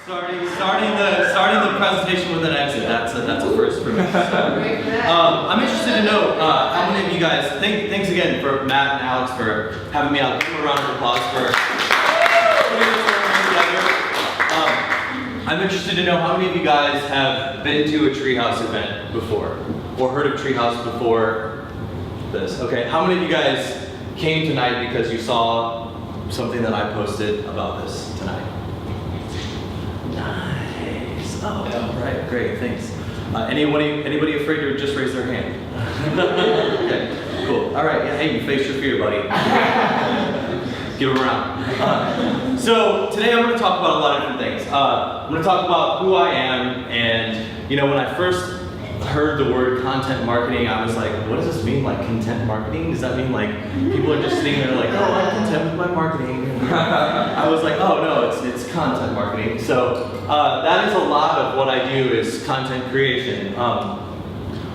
Starting the presentation with an exit. That's a first for me. So, I'm interested to know how many of you guys. Thanks again for Matt and Alex for having me out. Give them a round of applause for putting this whole thing together. I'm interested to know how many of you guys have been to a Treehouse event before, or heard of Treehouse before this. Okay, how many of you guys came tonight because you saw something that I posted about this tonight? Nice. Oh, right, great, thanks. Anybody afraid to just raise their hand? Okay, cool. All right, yeah, hey, you face your fear, buddy. Give them a round. So today I'm going to talk about a lot of different things. I'm going to talk about who I am, and when I first heard the word content marketing, I was like, what does this mean, like content marketing? Does that mean like people are just sitting there like, oh, I'm content with my marketing? I was like, oh no, it's content marketing. So that is a lot of what I do is content creation.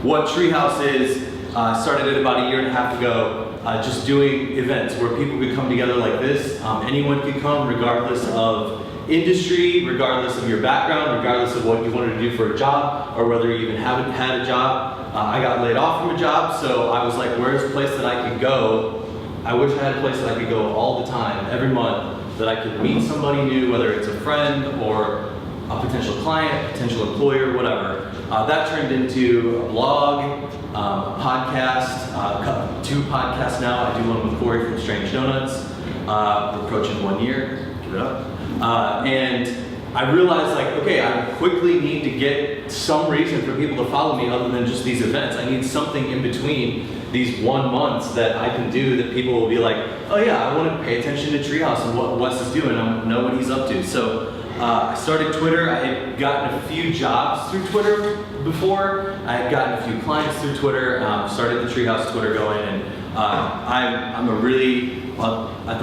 What Treehouse is, started it about a year and a half ago, just doing events where people could come together like this. Anyone could come regardless of industry, regardless of your background, regardless of what you wanted to do for a job, or whether you even haven't had a job. I got laid off from a job, so I was like, where's a place that I could go? I wish I had a place that I could go all the time, every month, that I could meet somebody new, whether it's a friend or a potential client, potential employer, whatever. That turned into a blog, a podcast, 2 podcasts now. I do one with Corey from Strange Donuts. We're approaching 1 year, give it up. And I realized like, okay, I quickly need to get some reason for people to follow me other than just these events. I need something in between these 1 months that I can do that people will be like, oh yeah, I want to pay attention to Treehouse and what Wes is doing. I know what he's up to. So I started Twitter. I had gotten a few jobs through Twitter before. I had gotten a few clients through Twitter. Started the Treehouse Twitter going, and I'm a really, at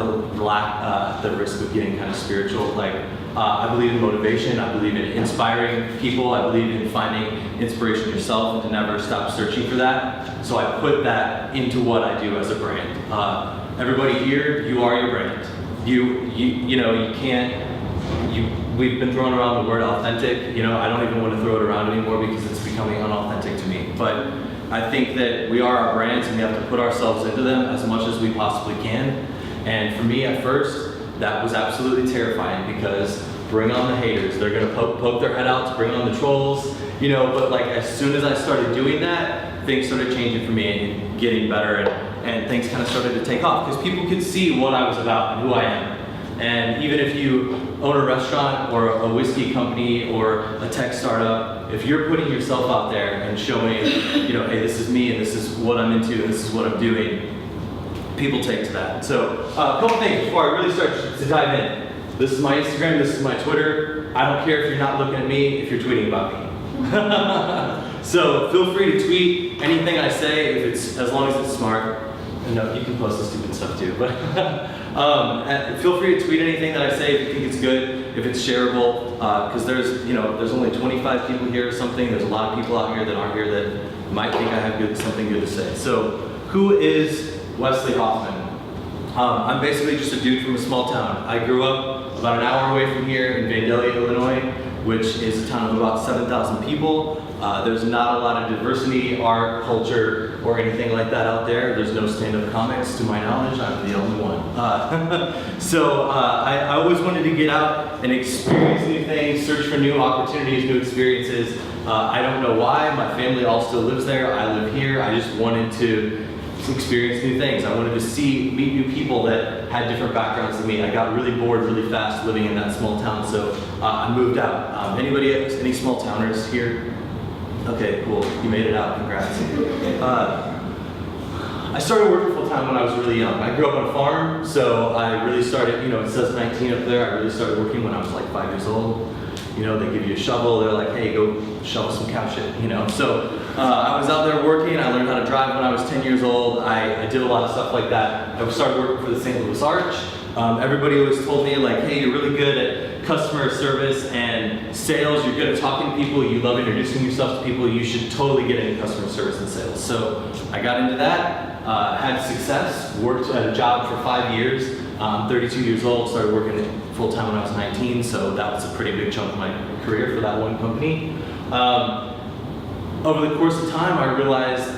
the risk of getting kind of spiritual, like I believe in motivation. I believe in inspiring people. I believe in finding inspiration yourself and to never stop searching for that. So I put that into what I do as a brand. Everybody here, you are your brand. We've been throwing around the word authentic. I don't even want to throw it around anymore because it's becoming unauthentic to me. But I think that we are our brands and we have to put ourselves into them as much as we possibly can. And for me at first, that was absolutely terrifying because bring on the haters. They're gonna poke their head out to bring on the trolls, but like as soon as I started doing that, things started changing for me and getting better, and things kind of started to take off because people could see what I was about and who I am. And even if you own a restaurant or a whiskey company or a tech startup, if you're putting yourself out there and showing, hey, this is me and this is what I'm into and this is what I'm doing, people take to that. So a couple things before I really start to dive in. This is my Instagram, this is my Twitter. I don't care if you're not looking at me, if you're tweeting about me. So feel free to tweet anything I say, as long as it's smart. No, you can post the stupid stuff too, but feel free to tweet anything that I say if you think it's good, if it's shareable, because there's only 25 people here or something. There's a lot of people out here that aren't here that might think I have something good to say. So who is Wesley Hoffman? I'm basically just a dude from a small town. I grew up about an hour away from here in Vandalia, Illinois, which is a town of about 7,000 people. There's not a lot of diversity, art, culture, or anything like that out there. There's no stand-up comics, to my knowledge. I'm the only one. So I always wanted to get out and experience new things, search for new opportunities, new experiences. I don't know why. My family all still lives there. I live here. I just wanted to experience new things. I wanted to meet new people that had different backgrounds than me. I got really bored really fast living in that small town, so I moved out. Any small towners here? Okay, cool. You made it out. Congrats. I started working full time when I was really young. I grew up on a farm, so I really started, it says 19 up there. I really started working when I was like 5 years old. They give you a shovel. They're like, hey, go shovel some cow shit, So I was out there working. I learned how to drive when I was 10 years old. I did a lot of stuff like that. I started working for the St. Louis Arch. Everybody always told me like, hey, you're really good at customer service and sales. You're good at talking to people. You love introducing yourself to people. You should totally get into customer service and sales. So I got into that, had success, worked at a job for 5 years. I'm 32 years old, started working full-time when I was 19, so that was a pretty big chunk of my career for that one company. Over the course of time, I realized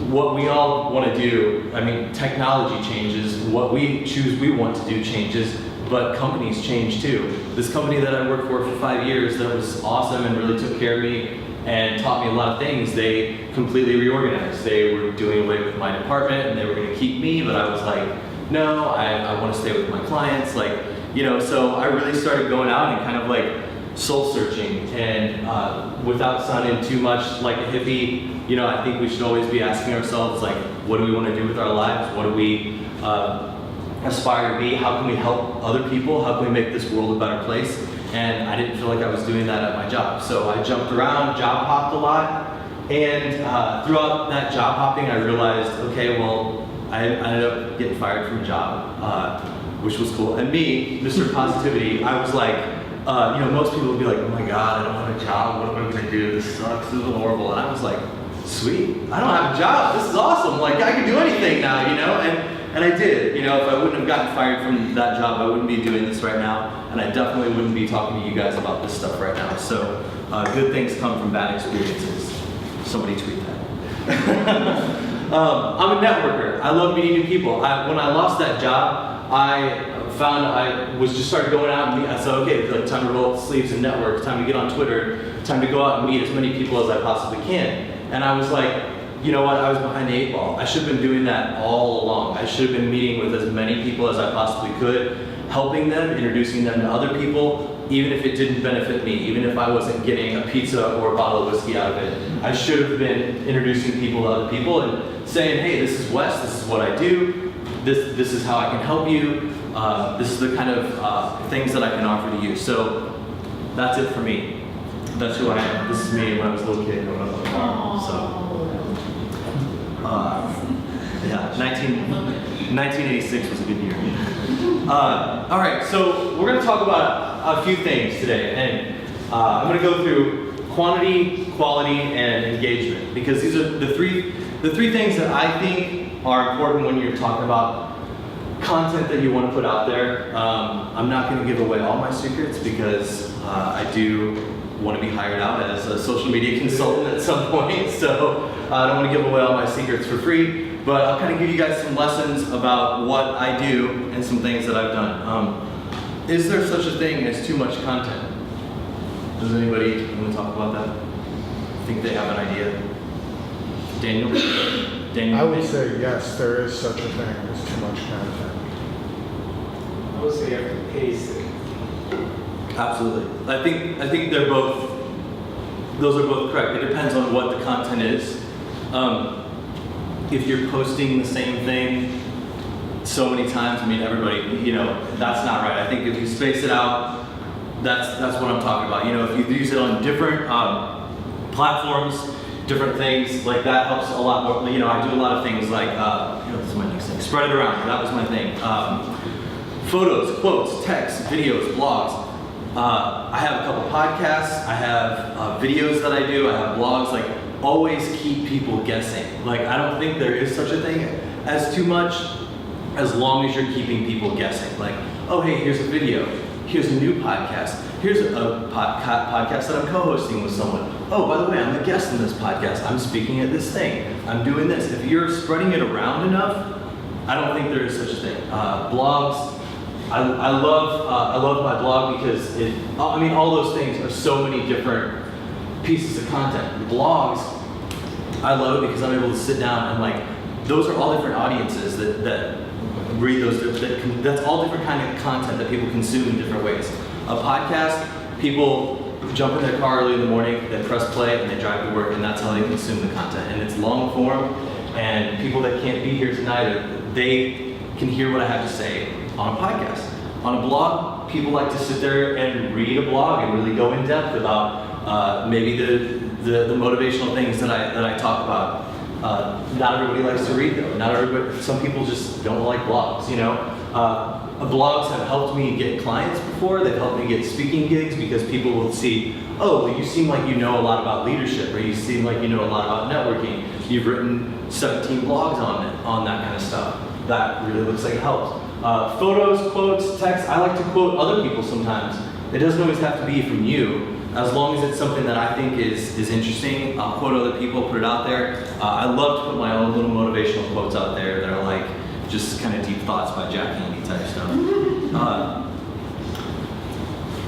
what we all want to do, I mean, technology changes, what we choose we want to do changes, but companies change too. This company that I worked for 5 years that was awesome and really took care of me and taught me a lot of things, they completely reorganized. They were doing away with my department and they were going to keep me, but I was like, no, I want to stay with my clients. So I really started going out and kind of like soul searching, and without sounding too much like a hippie, I think we should always be asking ourselves, like, what do we want to do with our lives? What do we aspire to be? How can we help other people? How can we make this world a better place? And I didn't feel like I was doing that at my job. So I jumped around, job hopped a lot, and throughout that job hopping, I realized, okay, well, I ended up getting fired from a job, which was cool. And me, Mr. Positivity, I was like, most people would be like, oh my God, I don't have a job, what am I gonna do? This sucks, this is horrible. And I was like, sweet, I don't have a job, this is awesome, like I can do anything now, and I did. If I wouldn't have gotten fired from that job, I wouldn't be doing this right now, and I definitely wouldn't be talking to you guys about this stuff right now. So good things come from bad experiences. Somebody tweet that. I'm a networker. I love meeting new people. When I lost that job, I found I was just started going out and meet. I said, okay, like, time to roll up the sleeves and network. Time to get on Twitter. Time to go out and meet as many people as I possibly can. And I was like, you know what? I was behind the 8 ball. I should have been doing that all along. I should have been meeting with as many people as I possibly could, helping them, introducing them to other people, even if it didn't benefit me, even if I wasn't getting a pizza or a bottle of whiskey out of it. I should have been introducing people to other people and saying, hey, this is Wes, this is what I do, this is how I can help you, this is the kind of things that I can offer to you. So that's it for me. That's who I am. This is me when I was a little kid growing up on the farm. So, 1986 was a good year. All right, so we're going to talk about a few things today, and I'm going to go through quantity, quality, and engagement, because these are the three things that I think are important when you're talking about content that you want to put out there. I'm not going to give away all my secrets because I do want to be hired out as a social media consultant at some point, so I don't want to give away all my secrets for free, but I'll kind of give you guys some lessons about what I do and some things that I've done. Is there such a thing as too much content? Does anybody want to talk about that? Think they have an idea? Daniel? I would say yes, there is such a thing as too much content. I would say you have to pace it. Absolutely. I think they're both, those are both correct. It depends on what the content is. If you're posting the same thing so many times, I mean, everybody, that's not right. I think if you space it out, that's what I'm talking about. If you use it on different platforms, different things, like that helps a lot more. I do a lot of things like, this is my next thing, spread it around. That was my thing. Photos, quotes, texts, videos, blogs. I have a couple podcasts, I have videos that I do, I have blogs, like always keep people guessing. Like I don't think there is such a thing as too much, as long as you're keeping people guessing. Like, oh hey, here's a video, here's a new podcast, here's a podcast that I'm co-hosting with someone. Oh, by the way, I'm a guest in this podcast, I'm speaking at this thing, I'm doing this. If you're spreading it around enough, I don't think there is such a thing. Blogs, I love my blog because all those things are so many different pieces of content. Blogs, I love it because I'm able to sit down and like, those are all different audiences that read those, that's all different kind of content that people consume in different ways. A podcast, people jump in their car early in the morning, they press play and they drive to work, and that's how they consume the content. And it's long form, and people that can't be here tonight, they can hear what I have to say on a podcast. On a blog, people like to sit there and read a blog and really go in depth about maybe the motivational things that I talk about. Not everybody likes to read though. Not everybody. Some people just don't like blogs. Blogs have helped me get clients before. They've helped me get speaking gigs because people will see, oh, well, you seem like you know a lot about leadership, or you seem like you know a lot about networking. You've written 17 blogs on that kind of stuff. that really looks like it helps. Photos, quotes, text, I like to quote other people sometimes. It doesn't always have to be from you. As long as it's something that I think is interesting, I'll quote other people, put it out there. I love to put my own little motivational quotes out there that are like just kind of deep thoughts by Jack Handy type stuff.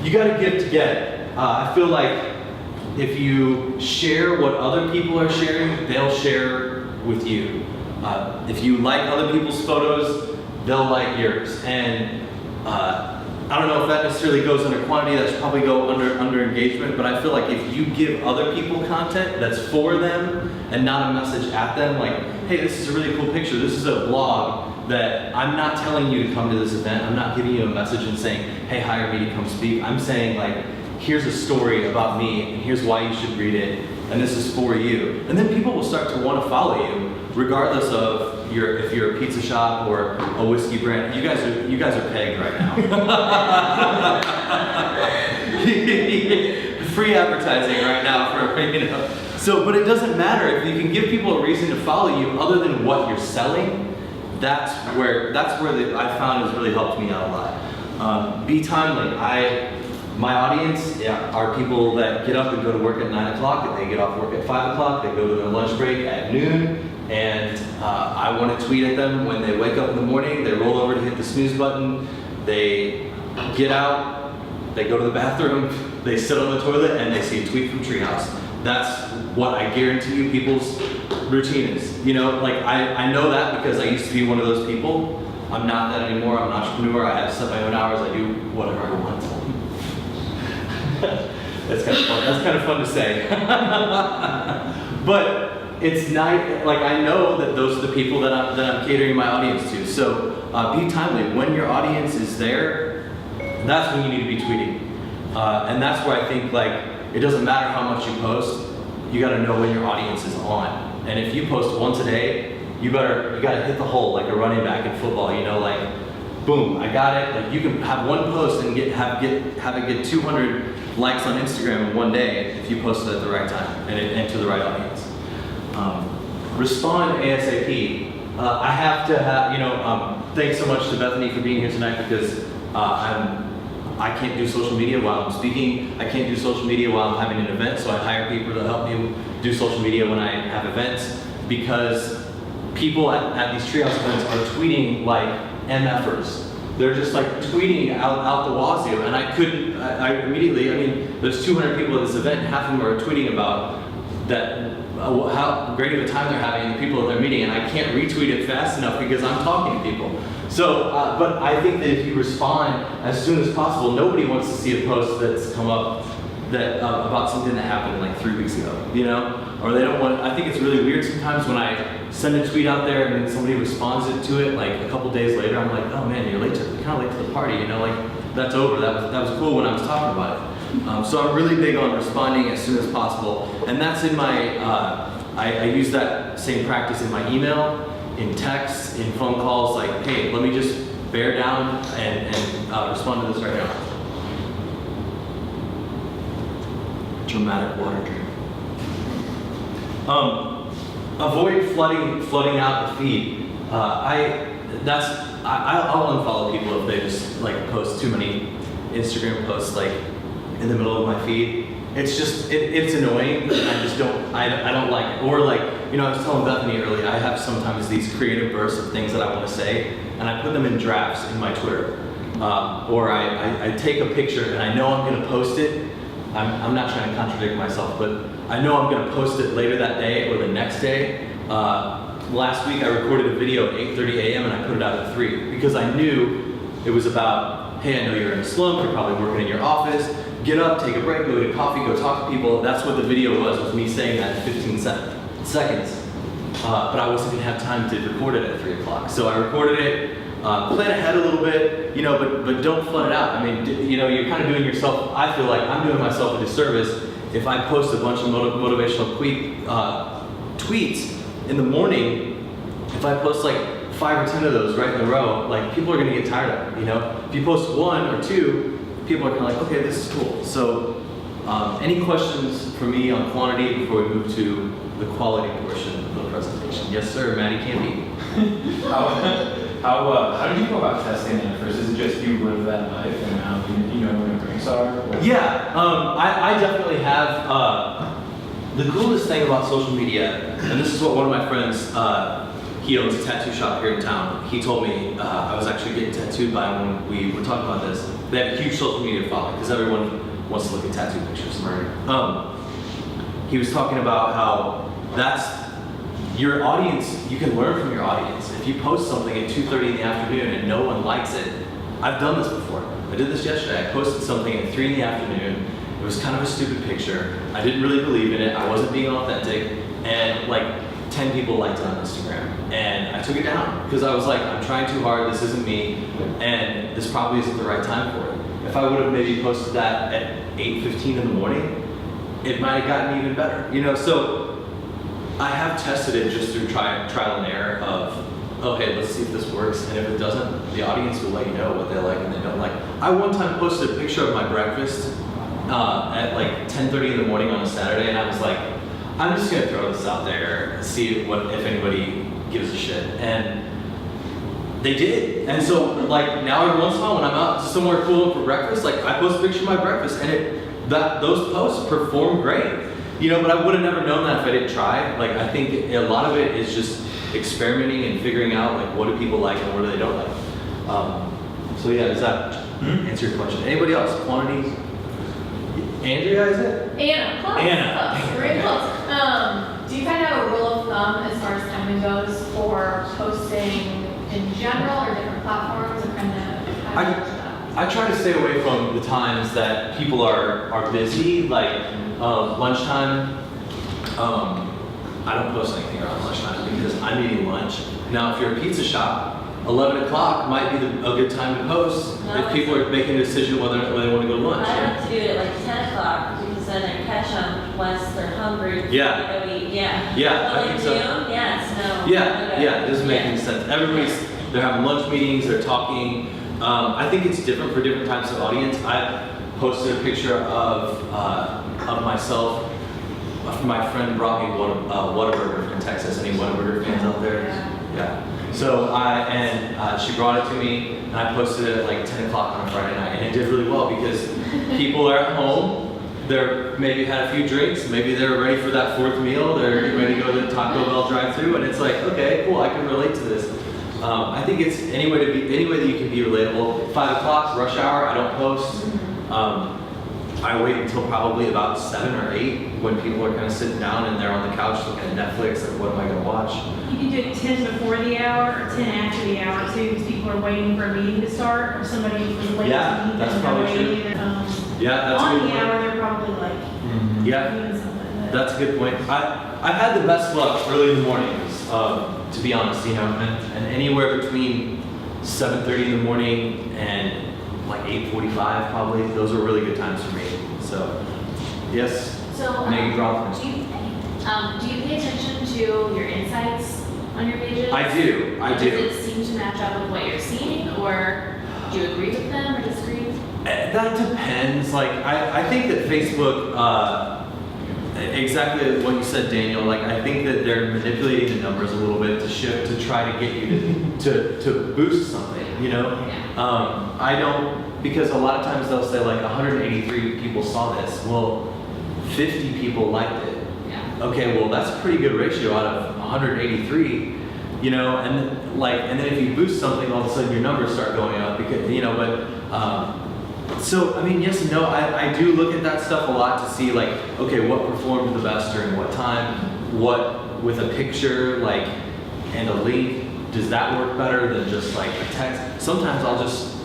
You gotta give to get. I feel like if you share what other people are sharing, they'll share with you. If you like other people's photos, they'll like yours. And I don't know if that necessarily goes under quantity, that should probably go under engagement, but I feel like if you give other people content that's for them and not a message at them, like, hey, this is a really cool picture, this is a blog that I'm not telling you to come to this event, I'm not giving you a message and saying, hey, hire me to come speak. I'm saying, like, here's a story about me, and here's why you should read it, and this is for you. And then people will start to want to follow you, regardless of if you're a pizza shop or a whiskey brand. You guys are pegged right now. Free advertising right now for, So, but it doesn't matter if you can give people a reason to follow you other than what you're selling. That's where I found has really helped me out a lot. Be timely. My audience are people that get up and go to work at 9 o'clock, and they get off work at 5 o'clock, they go to their lunch break at noon, and I want to tweet at them when they wake up in the morning, they roll over to hit the snooze button, they get out, they go to the bathroom, they sit on the toilet, and they see a tweet from Treehouse. That's what I guarantee you people's routine is. You know, like I know that because I used to be one of those people. I'm not that anymore. I'm an entrepreneur. I have set my own hours. I do whatever I want. That's kind of fun. That's kind of fun to say. But it's nice. Like I know that those are the people that I'm catering my audience to. So be timely. When your audience is there, that's when you need to be tweeting. And that's where I think like it doesn't matter how much you post. You got to know when your audience is on. And if you post once a day, you got to hit the hole like a running back in football. You know, like boom, I got it. Like you can have one post and have it get 200 likes on Instagram in one day if you post it at the right time and to the right audience. Respond ASAP. I have to have, thanks so much to Bethany for being here tonight because I can't do social media while I'm speaking. I can't do social media while I'm having an event, so I hire people to help me do social media when I have events because people at these Treehouse events are tweeting like MFers. They're just like tweeting out the wazoo, and I immediately, there's 200 people at this event, and half of them are tweeting about that, how great of a time they're having and the people that they're meeting, and I can't retweet it fast enough because I'm talking to people. So, but I think that if you respond as soon as possible, nobody wants to see a post that's come up that about something that happened like 3 weeks ago, or they don't want. I think it's really weird sometimes when I send a tweet out there and then somebody responds to it like a couple days later. I'm like, oh man, you're kind of late to the party, like that's over. That was cool when I was talking about it. So I'm really big on responding as soon as possible, and that's in my. I use that same practice in my email, in texts, in phone calls. Like, hey, let me just bear down and respond to this right now. Dramatic water drink. Avoid flooding out the feed. I'll unfollow people if they just like post too many Instagram posts like in the middle of my feed. It's just it's annoying. I don't like it. Or like I was telling Bethany earlier, I have sometimes these creative bursts of things that I want to say, and I put them in drafts in my Twitter. Or I take a picture and I know I'm going to post it. I'm not trying to contradict myself, but I know I'm going to post it later that day or the next day. Last week I recorded a video at 8:30 a.m. and I put it out at 3 because I knew it was about, hey, I know you're in a slump, you're probably working in your office, get up, take a break, go get coffee, go talk to people. That's what the video was me saying that in 15 seconds. But I wasn't going to have time to record it at 3 o'clock. So I recorded it, plan ahead a little bit, but don't flood it out. You're kind of doing yourself, I feel like I'm doing myself a disservice if I post a bunch of motivational tweets in the morning. If I post like 5 or 10 of those right in a row, like people are going to get tired of it, If you post 1 or 2, people are kind of like, okay, this is cool. So any questions for me on quantity before we move to the quality portion of the presentation? Yes, sir, Maddie Campy. How did you go about testing it at first? Is it just you live that life and now you know where your drinks are? Or? Yeah, I definitely have. The coolest thing about social media, and this is what one of my friends, he owns a tattoo shop here in town. He told me I was actually getting tattooed by him when we were talking about this. They have a huge social media following because everyone wants to look at tattoo pictures. He was talking about how that's your audience. You can learn from your audience. If you post something at 2:30 in the afternoon and no one likes it, I've done this before. I did this yesterday. I posted something at 3 in the afternoon. It was kind of a stupid picture. I didn't really believe in it. I wasn't being authentic. And like 10 people liked it on Instagram. And I took it down because I was like, I'm trying too hard. This isn't me. And this probably isn't the right time for it. If I would have maybe posted that at 8:15 in the morning, it might have gotten even better. You know, so I have tested it just through trial and error of, okay, let's see if this works. And if it doesn't, the audience will let you know what they like and they don't like. I one time posted a picture of my breakfast at like 10:30 in the morning on a Saturday, and I was like, I'm just gonna throw this out there and see if anybody gives a shit. And they did. And so like now every once in a while when I'm out somewhere cool for breakfast, like I post a picture of my breakfast and those posts perform great. You know, but I would have never known that if I didn't try. Like I think a lot of it is just experimenting and figuring out like what do people like and what do they don't like. So yeah, does that answer your question? Anybody else? Quantities? Andrea, is it? Anna, close. Anna. Close. Very close. Do you kind of have a rule of thumb as far as timing goes for posting in general or different platforms, or kind of how do you do that? I try to stay away from the times that people are busy, like lunchtime. I don't post anything around lunchtime because I'm eating lunch. Now, if you're a pizza shop, 11 o'clock might be a good time to post if people are making a decision whether they want to go to lunch. I have to do it at like 10 o'clock because then I catch them once they're hungry. Yeah. They go eat. Yeah. Yeah, But I like think so. Zoom, yes, no. Yeah, Okay. yeah, it doesn't make any sense. They're having lunch meetings, they're talking. I think it's different for different types of audience. I posted a picture of myself. My friend brought me Whataburger from Texas. Any Whataburger fans out there? Yeah. So she brought it to me, and I posted it at like 10 o'clock on a Friday night, and it did really well because people are at home. They're maybe had a few drinks, maybe they're ready for that fourth meal. They're getting ready to go to the Taco Bell drive-thru, and it's like, okay, cool, I can relate to this. I think it's any way that you can be relatable. 5 o'clock, rush hour, I don't post. I wait until probably about 7 or 8 when people are kind of sitting down and they're on the couch looking at Netflix, like what am I gonna watch? You can do it 10 before the hour or 10 after the hour too, because people are waiting for a meeting to start or somebody was late Yeah, to meet that's and probably they're true. waiting. Yeah, that's a On good the point. hour, they're probably like Yeah, doing something. But that's a good point. I've had the best luck early in the mornings, to be honest, you know, and anywhere between 7:30 in the morning and like 8:45 probably, those are really good times for me. So, yes, So, Maggie Rothman. do you pay attention to your insights on your pages? I do. Does it seem to match up with what you're seeing, or do you agree with them or disagree? That depends. Like, I think that Facebook, exactly what you said, Daniel, like, I think that they're manipulating the numbers a little bit to shift, to try to get you to boost something, you know? Yeah. I don't, because a lot of times they'll say like 183 people saw this. Well, 50 people liked it. Yeah. Okay, well, that's a pretty good ratio out of 183, you know, and then if you boost something, all of a sudden your numbers start going up because, you know, so, I mean, yes and no, I do look at that stuff a lot to see like, okay, what performed the best during what time, what with a picture, like, and a link, does that work better than just like a text? Sometimes I'll just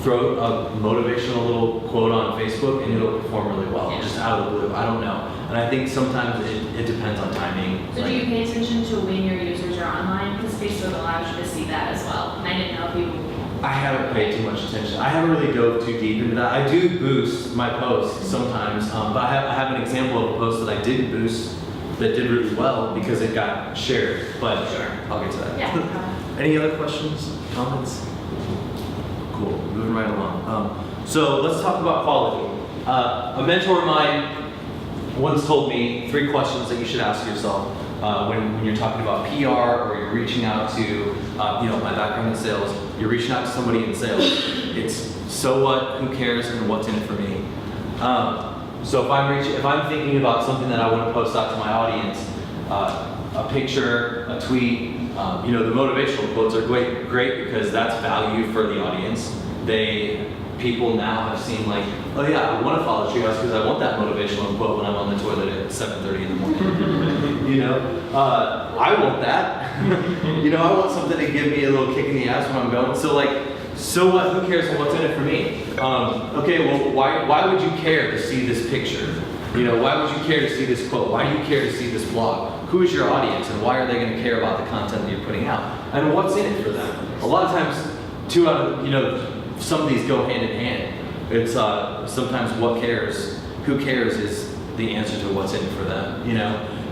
throw a motivational little quote on Facebook and it'll perform really well, just out of the blue, I don't know. And I think sometimes it depends on timing. So do you pay attention to when your users are online? Because Facebook allows you to see that as well. And I didn't know if you... I haven't paid too much attention. I haven't really dove too deep into that. I do boost my posts sometimes, but I have an example of a post that I didn't boost that did really well because it got shared. But Sure. I'll get to that. Yeah. Any other questions, comments? Cool, moving right along. So let's talk about quality. A mentor of mine once told me 3 questions that you should ask yourself. when you're talking about PR or you're reaching out to, my background in sales, you're reaching out to somebody in sales. It's so what, who cares, and what's in it for me. So if I'm thinking about something that I want to post out to my audience, a picture, a tweet, the motivational quotes are great because that's value for the audience. People now have seen like, oh yeah, I want to follow Treehouse because I want that motivational quote when I'm on the toilet at 7:30 in the morning. I want that. I want something to give me a little kick in the ass when I'm going. So what? Who cares what's in it for me? Okay, well, why would you care to see this picture? Why would you care to see this quote? Why do you care to see this blog? Who is your audience, and why are they going to care about the content that you're putting out? And what's in it for them? A lot of times, some of these go hand in hand. It's sometimes what cares, who cares is the answer to what's in it for them.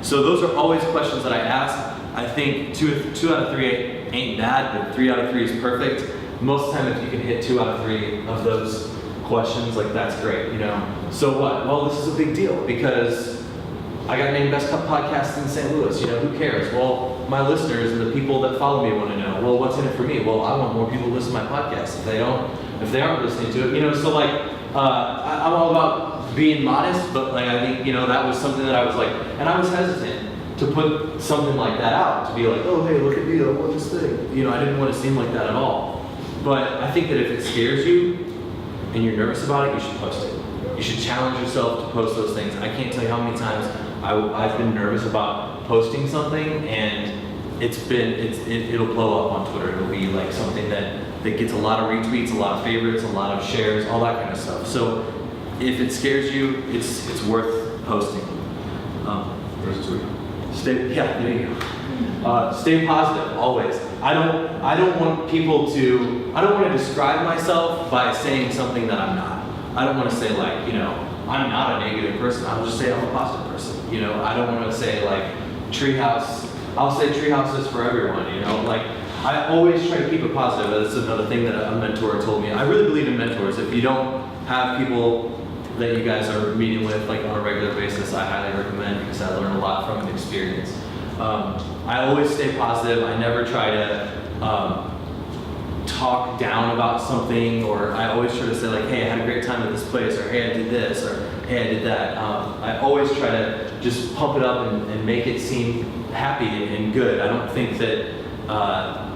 So those are always questions that I ask. I think two out of 3 ain't bad, but 3 out of 3 is perfect. Most of the time, if you can hit 2 out of 3 of those questions, that's great. So what? Well, this is a big deal because I got named Best Podcast in St. Louis. Who cares? Well, my listeners and the people that follow me want to know. Well, what's in it for me? Well, I want more people to listen to my podcast. If they aren't listening to it, so I'm all about being modest, but I think that was something that I was and I was hesitant to put something like that out, to be like, oh hey, look at me, I want this thing. I didn't want to seem like that at all. But I think that if it scares you and you're nervous about it, you should post it. You should challenge yourself to post those things. I can't tell you how many times I've been nervous about posting something, and it'll blow up on Twitter. It'll be something that gets a lot of retweets, a lot of favorites, a lot of shares, all that kind of stuff. So if it scares you, it's worth posting. There you go. Stay positive always. I don't want to describe myself by saying something that I'm not. I don't want to say I'm not a negative person. I'll just say I'm a positive person. I don't want to say Treehouse. I'll say Treehouse is for everyone. I always try to keep it positive. That's another thing that a mentor told me. I really believe in mentors. If you don't have people that you guys are meeting with on a regular basis, I highly recommend because I learn a lot from an experience. I always stay positive. I never try to talk down about something, or I always try to say hey, I had a great time at this place, or hey, I did this, or hey, I did that. I always try to just pump it up and make it seem happy and good. I don't think that I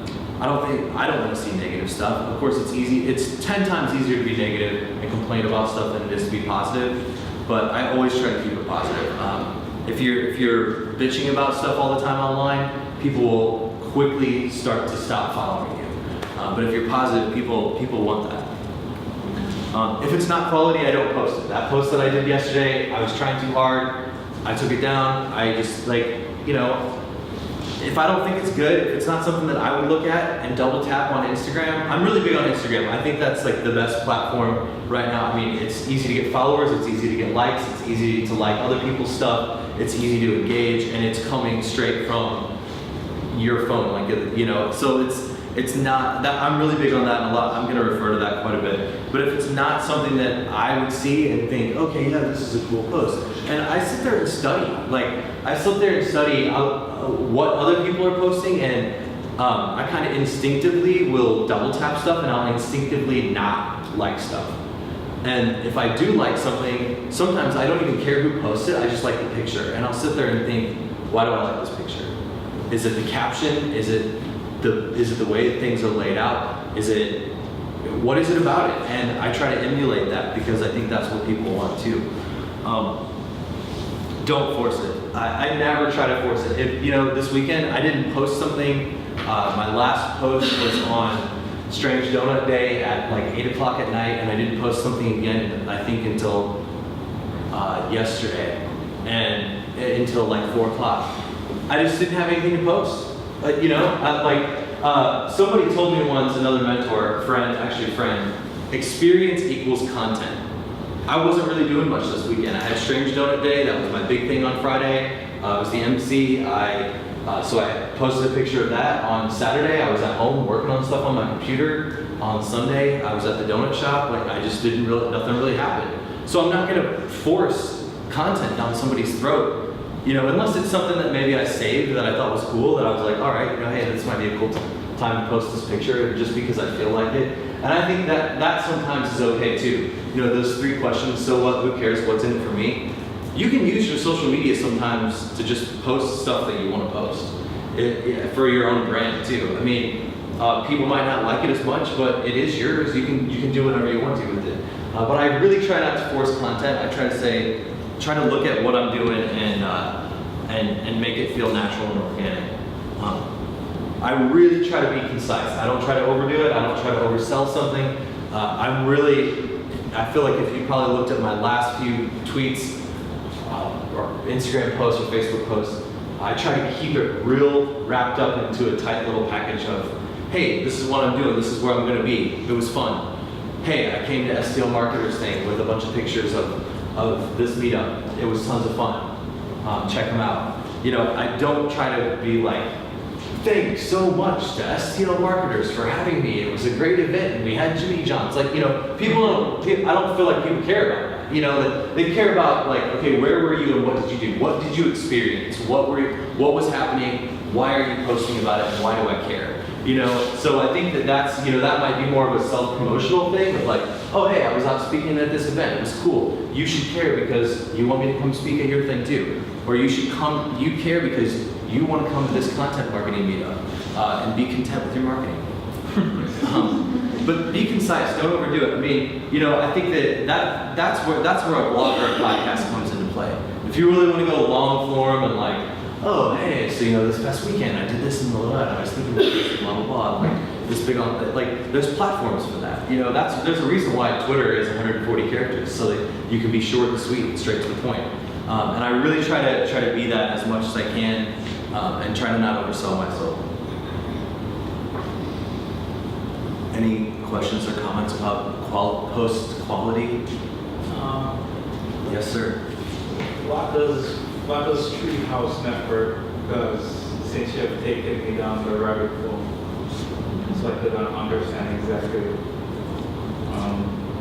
don't want to see negative stuff. Of course, it's easy. It's 10 times easier to be negative and complain about stuff than it is to be positive. But I always try to keep it positive. If you're bitching about stuff all the time online, people will quickly start to stop following you. But if you're positive, people want that. If it's not quality, I don't post it. That post that I did yesterday, I was trying too hard. I took it down. I just if I don't think it's good, if it's not something that I would look at and double tap on Instagram, I'm really big on Instagram. I think that's the best platform right now. I mean, it's easy to get followers, it's easy to get likes, it's easy to like other people's stuff, it's easy to engage, and it's coming straight from your phone, so it's not that I'm really big on that, and I'm going to refer to that quite a bit. But if it's not something that I would see and think, okay, yeah, this is a cool post, and I sit there and study, what other people are posting, and I kind of instinctively will double tap stuff, and I'll instinctively not like stuff. And if I do like something, sometimes I don't even care who posts it, I just like the picture, and I'll sit there and think, why do I like this picture? Is it the caption? Is it the way things are laid out? What is it about it? And I try to emulate that because I think that's what people want too. Don't force it. I never try to force it. If this weekend I didn't post something. My last post was on Strange Donut Day at 8 o'clock at night, and I didn't post something again, I think, until yesterday, and until 4 o'clock. I just didn't have anything to post. Somebody told me once, another mentor, friend, experience equals content. I wasn't really doing much this weekend. I had Strange Donut Day, that was my big thing on Friday. I was the MC. So I posted a picture of that on Saturday. I was at home working on stuff on my computer. On Sunday, I was at the donut shop. I just nothing really happened. So I'm not gonna force content down somebody's throat unless it's something that maybe I saved that I thought was cool, that I was like, all right, hey, this might be a cool time to post this picture just because I feel like it. And I think that sometimes is okay too. Those 3 questions, so what, who cares, what's in it for me? You can use your social media sometimes to just post stuff that you want to post for your own brand too. I mean, people might not like it as much, but it is yours. You can do whatever you want to with it. But I really try not to force content. I try to look at what I'm doing and make it feel natural and organic. I really try to be concise. I don't try to overdo it. I don't try to oversell something. I feel like if you probably looked at my last few tweets, or Instagram posts or Facebook posts, I try to keep it real wrapped up into a tight little package of, hey, this is what I'm doing, this is where I'm going to be. It was fun. Hey, I came to STL Marketers thing with a bunch of pictures of this meetup. It was tons of fun. Check them out. I don't try to be like, thanks so much to STL Marketers for having me. It was a great event and we had Jimmy John's. Like, I don't feel like people care about that. They care about like, okay, where were you and what did you do? What did you experience? What was happening? Why are you posting about it and why do I care? So I think that's, that might be more of a self-promotional thing of like, oh hey, I was out speaking at this event, it was cool. You should care because you want me to come speak at your thing too. Or you care because you want to come to this content marketing meetup and be content with your marketing. But be concise, don't overdo it. I mean, I think that's where a blog or a podcast comes into play. If you really want to go long form and like, oh hey, so this past weekend I did this and I was thinking about this and blah blah blah. Like this big on like there's platforms for that. There's a reason why Twitter is 140 characters, so that you can be short and sweet and straight to the point. And I really try to be that as much as I can, and try to not oversell myself. Any questions or comments about post quality? Yes, sir. What does Treehouse Network does, since you have taken me down the rabbit hole, so I could understand exactly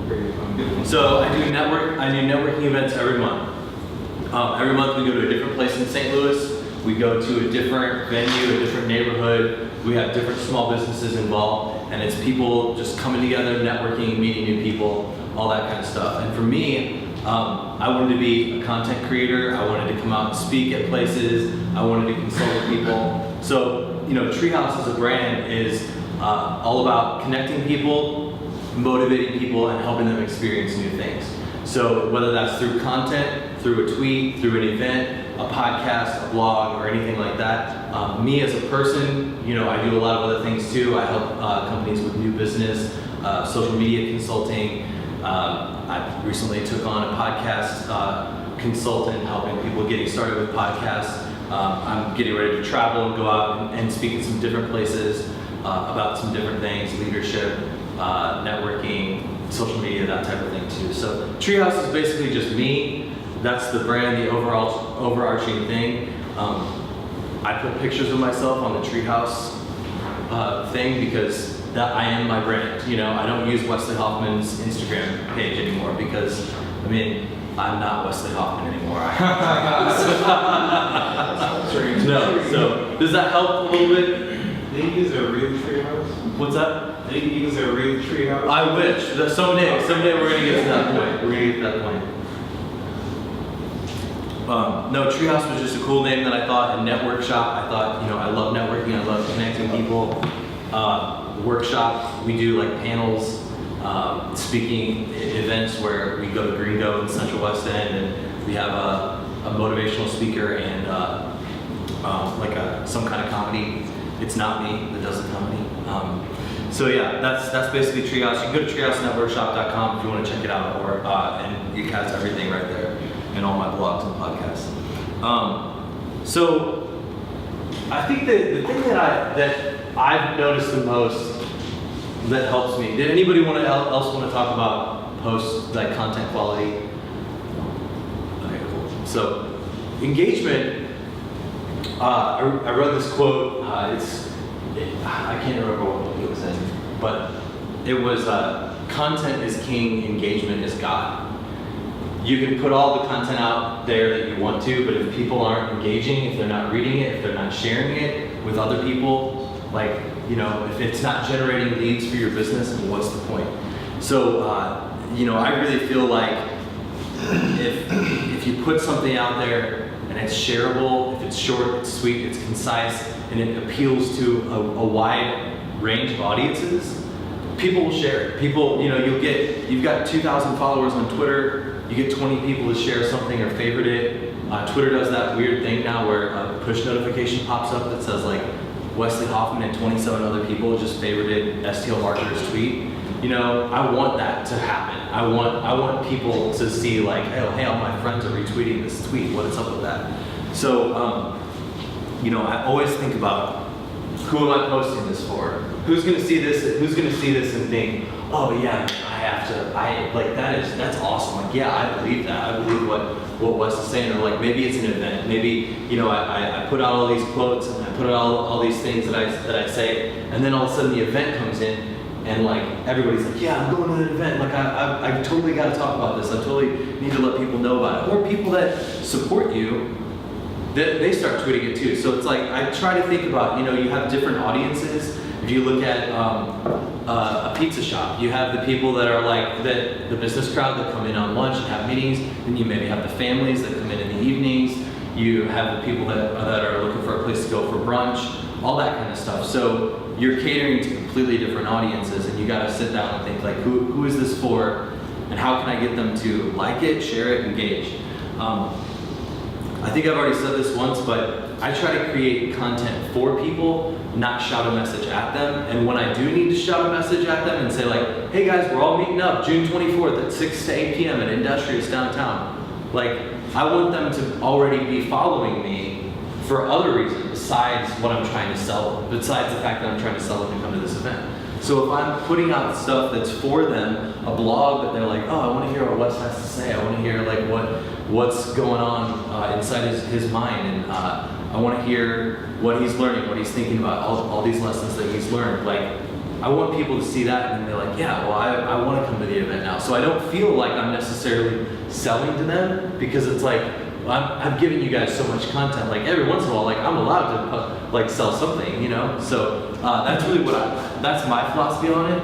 where you're coming. So I do networking events every month. Every month we go to a different place in St. Louis. We go to a different venue, a different neighborhood. We have different small businesses involved, and it's people just coming together, networking, meeting new people, all that kind of stuff. And for me, I wanted to be a content creator. I wanted to come out and speak at places. I wanted to consult with people. So, Treehouse as a brand is all about connecting people, motivating people, and helping them experience new things. So whether that's through content, through a tweet, through an event, a podcast, a blog, or anything like that. Me as a person, I do a lot of other things too. I help companies with new business, social media consulting. I recently took on a podcast consultant, helping people getting started with podcasts. I'm getting ready to travel and go out and speak in some different places about some different things, leadership, networking, social media, that type of thing too. So Treehouse is basically just me. That's the brand, the overarching thing. I put pictures of myself on the Treehouse thing because that I am my brand. I don't use Wesley Hoffman's Instagram page anymore because, I'm not Wesley Hoffman anymore. No, so does that help a little bit? They use a real Treehouse? What's that? They use a real Treehouse? I wish. Someday we're gonna get to that point. We're gonna get to that point. No, Treehouse was just a cool name that I thought, and Networkshop, I thought, I love networking, I love connecting people. Workshop, we do like panels, speaking events where we go to Gringo in Central West End, and we have a motivational speaker and some kind of comedy. It's not me that does the comedy. So yeah, that's basically Treehouse. You can go to treehousenetworkshop.com if you want to check it out, or and it has everything right there, and all my blogs and podcasts. So I think that the thing that I've noticed the most that helps me. Did anybody else want to talk about post like content quality? Okay, cool. So engagement. I read this quote. I can't remember what it was in, but it was content is king, engagement is God. You can put all the content out there that you want to, but if people aren't engaging, if they're not reading it, if they're not sharing it with other people, like, you know, if it's not generating leads for your business, what's the point? So, you know, I really feel like if you put something out there and it's shareable, if it's short, it's sweet, it's concise, and it appeals to a wide range of audiences, people will share it. People, you know, you've got 2,000 followers on Twitter, you get 20 people to share something or favorite it. Twitter does that weird thing now where a push notification pops up that says like Wesley Hoffman and 27 other people just favorited STL Marketer's tweet. You know, I want that to happen. I want people to see like, oh, hey, all my friends are retweeting this tweet. What is up with that? So, you know, I always think about who am I posting this for? Who's gonna see this? Who's gonna see this and think, oh yeah, that's awesome. Like, yeah, I believe that. I believe what Wes is saying. Or like maybe it's an event. Maybe, you know, I put out all these quotes and I put out all these things that I say, and then all of a sudden the event comes in. And like everybody's like, yeah, I'm going to an event. Like I totally got to talk about this. I totally need to let people know about it. Or people that support you, they start tweeting it too. So it's like I try to think about, you know, you have different audiences. If you look at a pizza shop, you have the people that are like the business crowd that come in on lunch and have meetings. Then you maybe have the families that come in the evenings. You have the people that are looking for a place to go for brunch, all that kind of stuff. So you're catering to completely different audiences, and you got to sit down and think like, who is this for, and how can I get them to like it, share it, engage? I think I've already said this once, but I try to create content for people, not shout a message at them. And when I do need to shout a message at them and say like, hey guys, we're all meeting up June 24th at 6 to 8 p.m. at Industrious downtown. Like, I want them to already be following me for other reasons besides what I'm trying to sell, besides the fact that I'm trying to sell them to come to this event. So if I'm putting out stuff that's for them, a blog that they're like, oh, I want to hear what Wes has to say. I want to hear like what's going on inside his mind, and I want to hear what he's learning, what he's thinking about, all these lessons that he's learned. Like, I want people to see that and they're like, yeah, well, I want to come to the event now. So I don't feel like I'm necessarily selling to them, because it's like, I'm giving you guys so much content. Like every once in a while, like I'm allowed to like sell something, you know. So that's really that's my philosophy on it.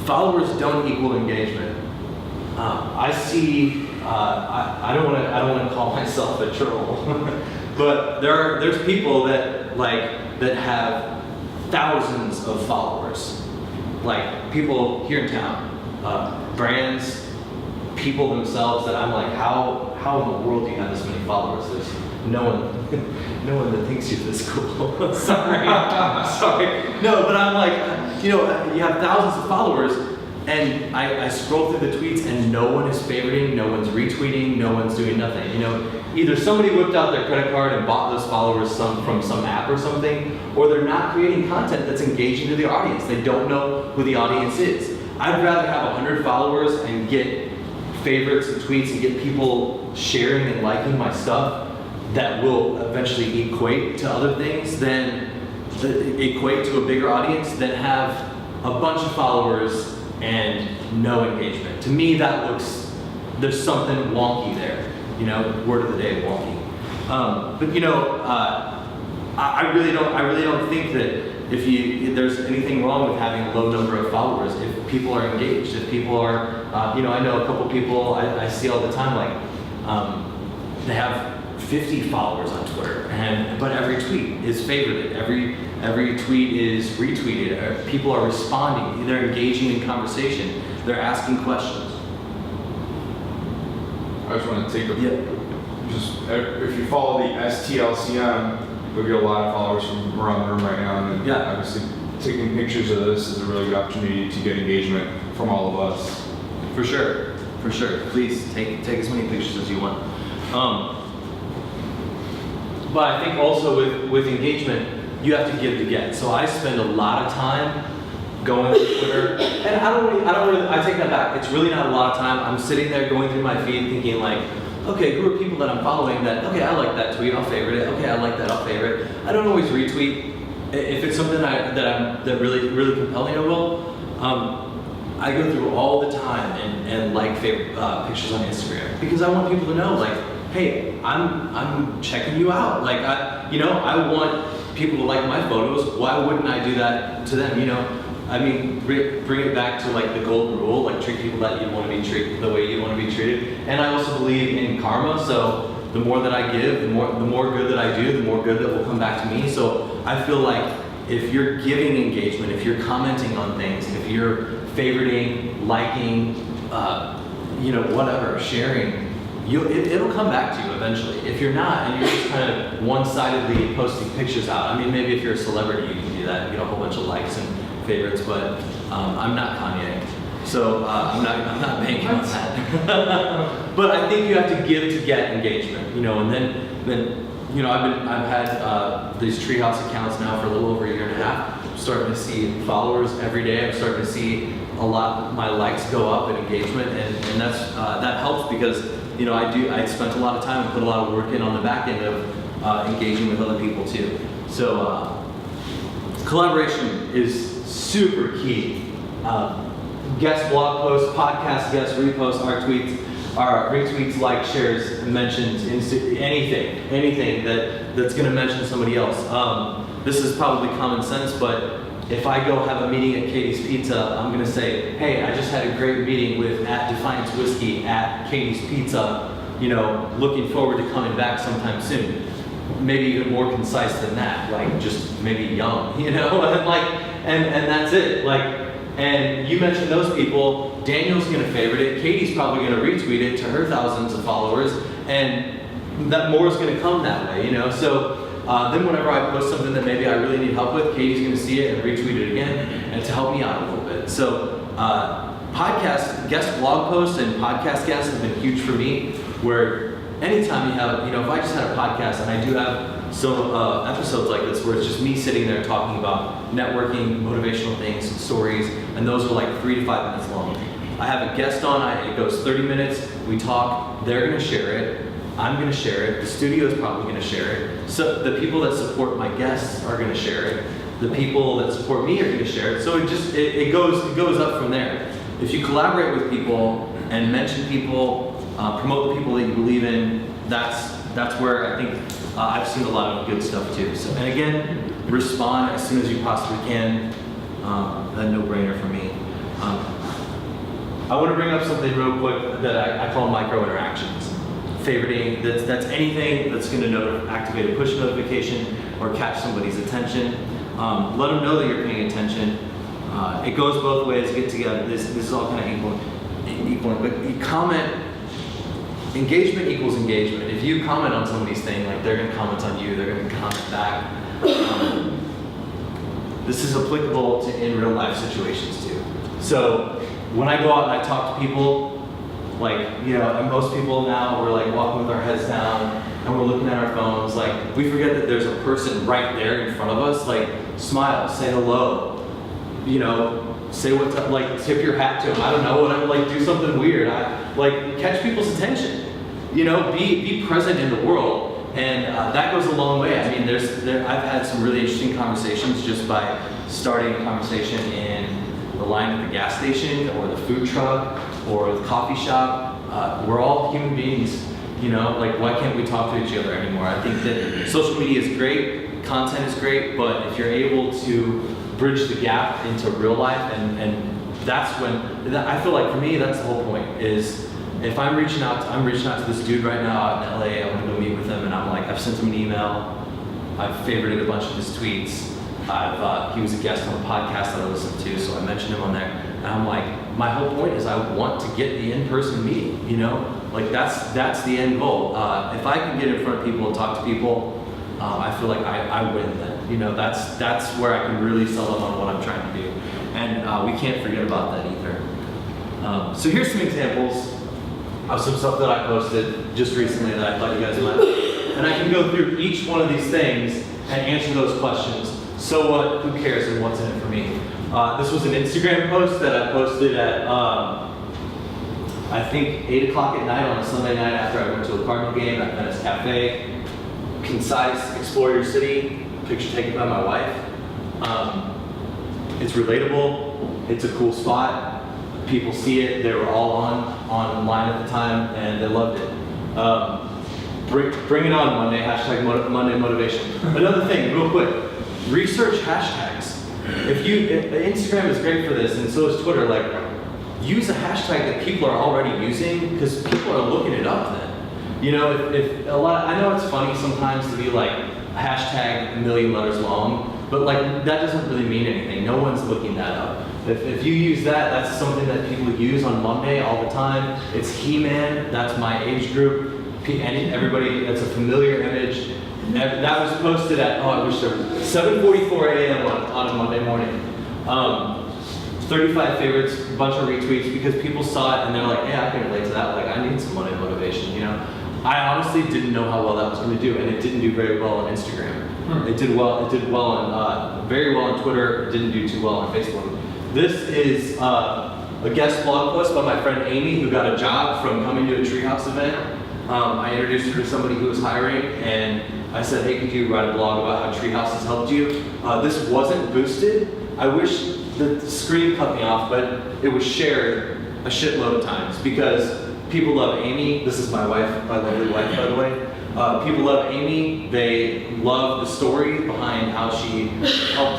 Followers don't equal engagement. I see. I don't want to call myself a troll, but there's people that have thousands of followers, like people here in town, brands. People themselves that I'm like, how in the world do you have this many followers? There's no one that thinks you're this cool. Sorry. No, but I'm like, you know, you have thousands of followers, and I scroll through the tweets and no one is favoriting, no one's retweeting, no one's doing nothing. You know, either somebody whipped out their credit card and bought those followers from some app or something, or they're not creating content that's engaging to the audience. They don't know who the audience is. I'd rather have 100 followers and get favorites and tweets and get people sharing and liking my stuff that will eventually equate to other things, than equate to a bigger audience, than have a bunch of followers and no engagement. To me, that there's something wonky there. You know, word of the day, wonky. But you know, I really don't think that if there's anything wrong with having a low number of followers, if people are engaged, if people are, you know, I know a couple people I see all the time, like, they have 50 followers on Twitter, but every tweet is favorited, every tweet is retweeted, people are responding, they're engaging in conversation, they're asking questions. I just want to take if you follow the STLCM, you'll get a lot of followers from around the room right now, and yeah, obviously taking pictures of this is a really good opportunity to get engagement from all of us. For sure. Please take as many pictures as you want. But I think also with engagement, you have to give to get. So I spend a lot of time going to Twitter, and I take that back. It's really not a lot of time. I'm sitting there going through my feed thinking like, okay, who are people that I'm following that, okay, I like that tweet, I'll favorite it. Okay, I like that, I'll favorite it. I don't always retweet. If it's something that really compelling, I will. I go through all the time and like favorite pictures on Instagram because I want people to know, like, hey, I'm checking you out. Like, I want people to like my photos. Why wouldn't I do that to them? I mean, bring it back to like the golden rule, like treat people that you want to be treated the way you want to be treated. And I also believe in karma. So the more that I give, the more good that I do, the more good that will come back to me. So I feel like if you're giving engagement, if you're commenting on things, if you're favoriting, liking, whatever, sharing, it'll come back to you eventually. If you're not, and you're just kind of one-sidedly posting pictures out, I mean, maybe if you're a celebrity, you can do that and get a whole bunch of likes and favorites, but I'm not Kanye, so I'm not banking on that. But I think you have to give to get engagement, and then I've had these Treehouse accounts now for a little over a year and a half. I'm starting to see followers every day. I'm starting to see a lot of my likes go up and engagement, and that helps because I spent a lot of time and put a lot of work in on the back end of engaging with other people too. So collaboration is super key. Guest blog posts, podcast guests, reposts, our tweets, our retweets, likes, shares, mentions, anything that's going to mention somebody else. This is probably common sense, but if I go have a meeting at Katie's Pizza, I'm going to say, hey, I just had a great meeting with @Defiance Whiskey at Katie's Pizza. Looking forward to coming back sometime soon. Maybe even more concise than that, like just maybe young, and that's it. And you mentioned those people. Daniel's gonna favorite it. Katie's probably gonna retweet it to her thousands of followers, and that more is gonna come that way, So then whenever I post something that maybe I really need help with, Katie's gonna see it and retweet it again, and to help me out a little bit. So podcast guest blog posts and podcast guests have been huge for me. Where anytime you have, if I just had a podcast, and I do have some episodes like this where it's just me sitting there talking about networking, motivational things, stories, and those are like 3 to 5 minutes long. I have a guest on, it goes 30 minutes, we talk, they're gonna share it, I'm gonna share it, the studio is probably gonna share it, so the people that support my guests are gonna share it, the people that support me are gonna share it, so it goes up from there. If you collaborate with people and mention people, promote the people that you believe in, that's where I think I've seen a lot of good stuff too. So, and again, respond as soon as you possibly can. A no-brainer for me. I want to bring up something real quick that I call micro interactions. Favoriting, that's anything that's going to activate a push notification or catch somebody's attention. Let them know that you're paying attention. It goes both ways. Get together. This is all kind of equal. But you comment. Engagement equals engagement. If you comment on somebody's thing, like they're going to comment on you, they're going to comment back. This is applicable to in real life situations too. So when I go out and I talk to people, and most people now, we're like walking with our heads down and we're looking at our phones, we forget that there's a person right there in front of us, smile, say hello, say what's up, tip your hat to them, I don't know, whatever, do something weird, catch people's attention, be present in the world. And that goes a long way. I mean, I've had some really interesting conversations just by starting a conversation in the line at the gas station or the food truck or the coffee shop. We're all human beings, why can't we talk to each other anymore? I think that social media is great, content is great, but if you're able to bridge the gap into real life, and that's when, I feel like for me, that's the whole point, is if I'm reaching out to this dude right now out in LA, I want to go meet with him, and I've sent him an email, I've favorited a bunch of his tweets, he was a guest on a podcast that I listened to, so I mentioned him on there, and I'm like, my whole point is I want to get the in-person meeting, that's the end goal. If I can get in front of people and talk to people, I feel like I win then, that's where I can really sell them on what I'm trying to do, and we can't forget about that either. So here's some examples of some stuff that I posted just recently that I thought you guys might. And I can go through each one of these things and answer those questions. So what, who cares, and what's in it for me? This was an Instagram post that I posted at, I think 8 o'clock at night on a Sunday night after I went to a Cardinal game at Venice Cafe. Concise, explore your city, picture taken by my wife. It's relatable, it's a cool spot. people see it. They were all online at the time, and they loved it. Bring it on Monday, hashtag Monday Motivation. Another thing, real quick, research hashtags. Instagram is great for this, and so is Twitter. Like, use a hashtag that people are already using, because people are looking it up then. You know, I know it's funny sometimes to be like, hashtag a million letters long, but like, that doesn't really mean anything. No one's looking that up. If you use that, that's something that people use on Monday all the time. It's He-Man, that's my age group. And everybody, that's a familiar image. That was posted at, 7:44 a.m. on a Monday morning. 35 favorites, a bunch of retweets, because people saw it and they're like, yeah, I can relate to that. Like, I need some Monday motivation, you know? I honestly didn't know how well that was going to do, and it didn't do very well on Instagram. It did well. It did well on very well on Twitter. It didn't do too well on Facebook. This is a guest blog post by my friend Amy, who got a job from coming to a Treehouse event. I introduced her to somebody who was hiring, and I said, hey, could you write a blog about how Treehouse has helped you? This wasn't boosted. I wish the screen cut me off, but it was shared a shitload of times because people love Amy. This is my wife, my lovely wife, by the way. People love Amy. They love the story behind how she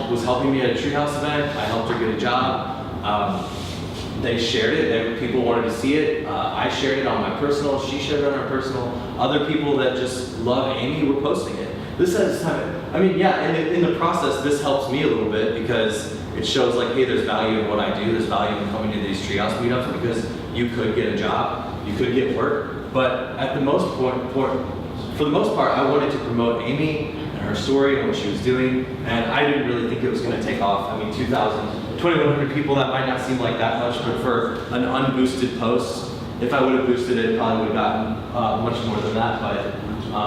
was helping me at a Treehouse event. I helped her get a job. They shared it. People wanted to see it. I shared it on my personal. She shared it on her personal. Other people that just love Amy were posting it. This has time. I mean, yeah. And in the process, this helps me a little bit because it shows like, hey, there's value in what I do. There's value in coming to these Treehouse meetups because you could get a job, you could get work. But at the most for the most part, I wanted to promote Amy and her story and what she was doing. And I didn't really think it was going to take off. I mean, 2,100 people, that might not seem like that much, but for an unboosted post, if I would have boosted it, probably would have gotten much more than that. But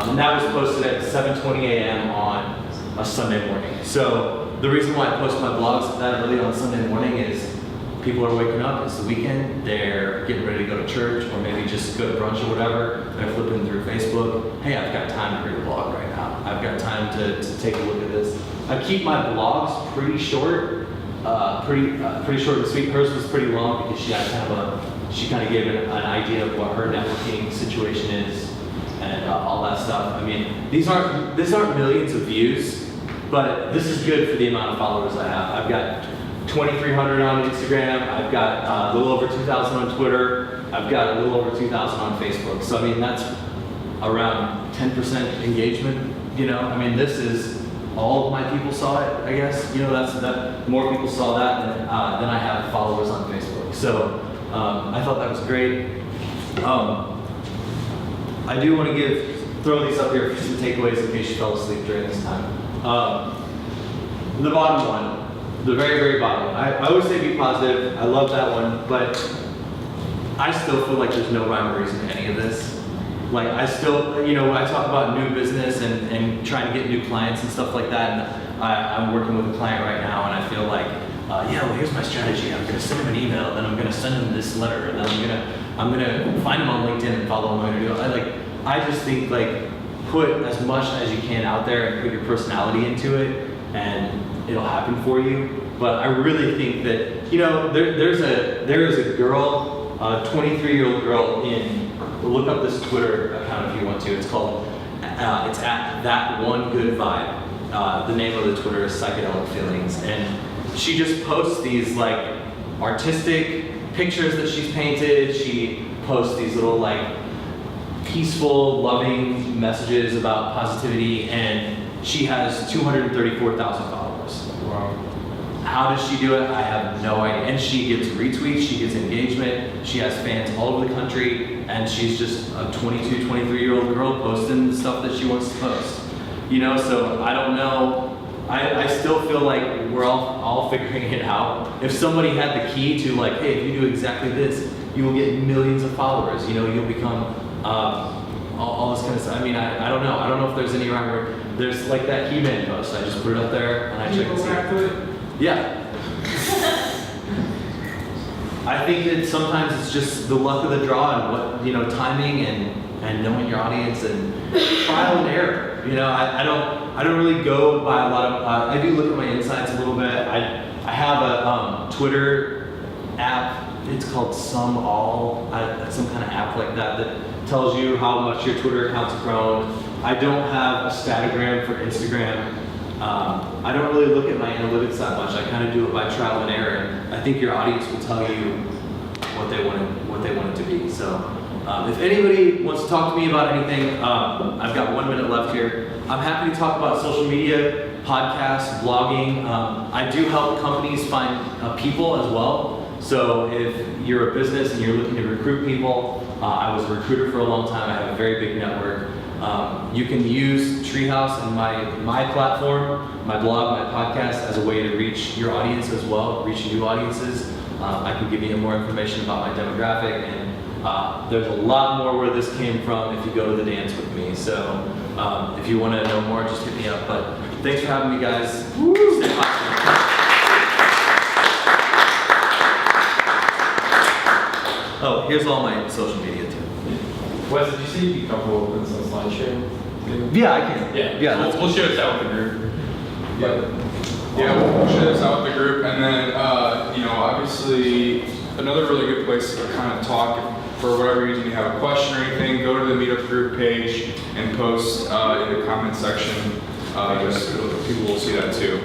and that was posted at 7:20 a.m. on a Sunday morning. So the reason why I post my blogs that early on Sunday morning is people are waking up, it's the weekend, they're getting ready to go to church, or maybe just go to brunch or whatever, they're flipping through Facebook. Hey, I've got time to read a blog right now. I've got time to take a look at this. I keep my blogs pretty short, pretty short and sweet. Hers was pretty long because she kind of gave an idea of what her networking situation is and all that stuff. I mean, these aren't millions of views, but this is good for the amount of followers I have. I've got 2,300 on Instagram. I've got a little over 2,000 on Twitter. I've got a little over 2,000 on Facebook. So I mean, that's around 10% engagement. You know, I mean, this is all of my people saw it. I guess you know that more people saw that than I have followers on Facebook. So I thought that was great. I do want to throw these up here for some takeaways in case you fell asleep during this time. The bottom one. The very, very bottom. I always say be positive. I love that one, but I still feel like there's no rhyme or reason to any of this. Like I still, you know, when I talk about new business and trying to get new clients and stuff like that, and I'm working with a client right now, and I feel like, yeah, well, here's my strategy. I'm gonna send him an email, then I'm gonna send him this letter, and then I'm gonna find him on LinkedIn and follow him. I just think like put as much as you can out there and put your personality into it, and it'll happen for you. But I really think that, you know, there is a girl, a 23-year-old girl look up this Twitter account if you want to. It's called, it's at That One Good Vibe. The name of the Twitter is Psychedelic Feelings. And she just posts these like artistic pictures that she's painted. She posts these little like peaceful, loving messages about positivity, and she has 234,000 followers. Wow. How does she do it? I have no idea. And she gets retweets, she gets engagement, she has fans all over the country, and she's just a 22, 23-year-old girl posting the stuff that she wants to post. You know, so I don't know. I still feel like we're all figuring it out. If somebody had the key to like, hey, if you do exactly this, you will get millions of followers. You know, you'll become all this kind of stuff. I mean, I don't know. I don't know if there's any rhyme or there's like that He-Man post. I just put it up there and I check and see. Yeah. I think that sometimes it's just the luck of the draw and what, you know, timing and knowing your audience and trial and error. You know, I don't really go by a lot of, I do look at my insights a little bit. I have a Twitter app it's called Some All, some kind of app like that that tells you how much your Twitter account's grown. I don't have a statogram for Instagram. I don't really look at my analytics that much. I kind of do it by trial and error. I think your audience will tell you what they want it to be. So if anybody wants to talk to me about anything, I've got 1 minute left here. I'm happy to talk about social media, podcasts, blogging. I do help companies find people as well. So if you're a business and you're looking to recruit people, I was a recruiter for a long time. I have a very big network. You can use Treehouse and my platform, my blog, my podcast as a way to reach your audience as well, reach new audiences. I can give you more information about my demographic, and there's a lot more where this came from if you go to the dance with me. So if you want to know more, just hit me up. But thanks for having me, guys. Stay hot. Oh, here's all my social media too. Wes, did you say you'd be comfortable with this on slideshow? Yeah, I can. Yeah, let's we'll share this out with the group. Yeah, we'll share this out with the group, and then, obviously, another really good place to kind of talk, if for whatever reason you have a question or anything, go to the meetup group page and post in the comment section, just people will see that too.